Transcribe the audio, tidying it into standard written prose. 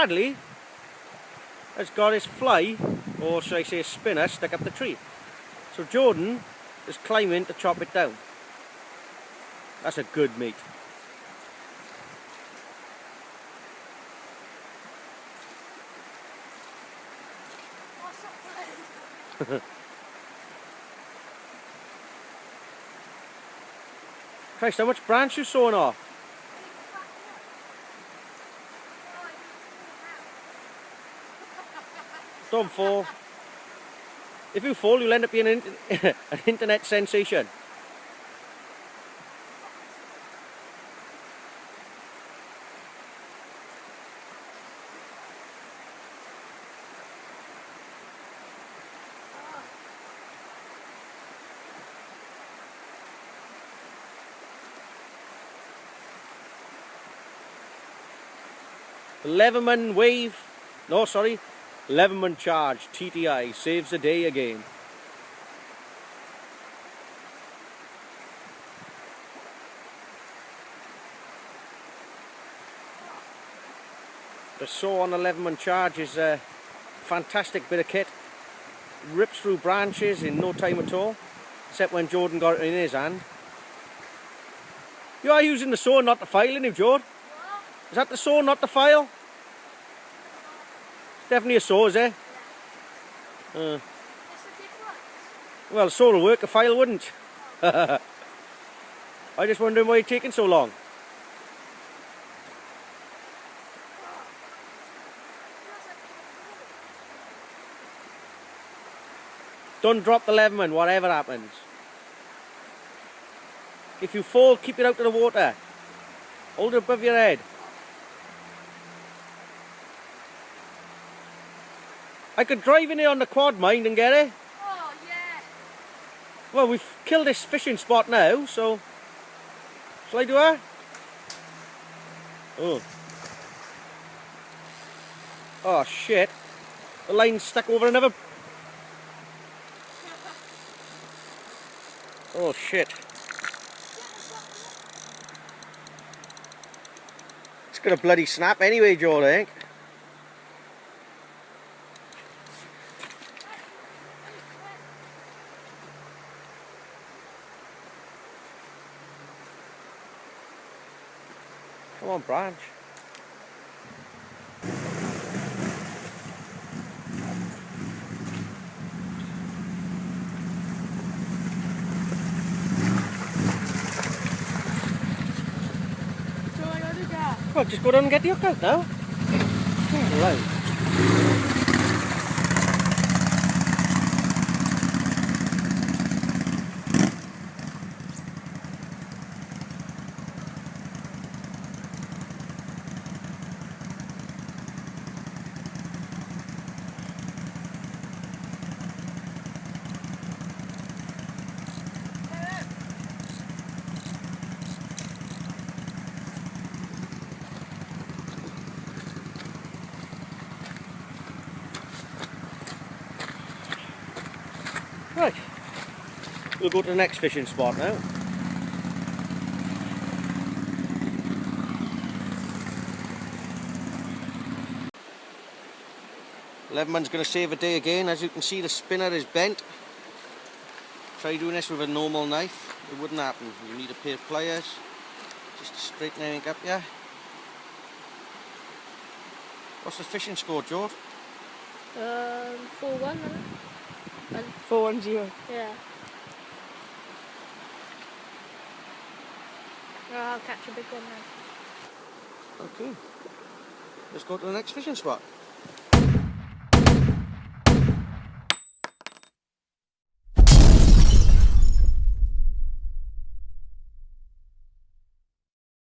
Bradley has got his fly, or should I say spinner, stuck up the tree. So Jordan is climbing to chop it down. That's a good mate. Christ, how much branch you sawing off? Don't fall. If you fall, you'll end up being an internet sensation. The Leatherman wave, no sorry, Leatherman charge, TTI, saves the day again. The saw on the Leatherman charge is a fantastic bit of kit. Rips through branches in no time at all, except when Jordan got it in his hand. You are using the saw, not the file, aren't you, Jord? What? Is that the saw, not the file? Definitely a saw, is it? Yeah. Well, a saw will work, a file wouldn't. I just wondering why it's taking so long. Don't drop the Leatherman, whatever happens. If you fall, keep it out of the water. Hold it above your head. I could drive in here on the quad, mind, and get it. Oh, yeah. Well, we've killed this fishing spot now, so... Shall I do that? Oh. Oh, shit. The line's stuck over another... Oh, shit. It's gonna bloody snap anyway, Joel, I think. Come on, branch. So I gotta do that. Well, just go down and get the hook out now. Right. Right, we'll go to the next fishing spot now. Leatherman's going to save a day again. As you can see, the spinner is bent. Try doing this with a normal knife, it wouldn't happen. You need a pair of pliers just to straighten everything up, yeah? What's the fishing score, George? 4-1, 4-1-0. yeah. I'll catch a big one now. Okay, let's go to the next fishing spot.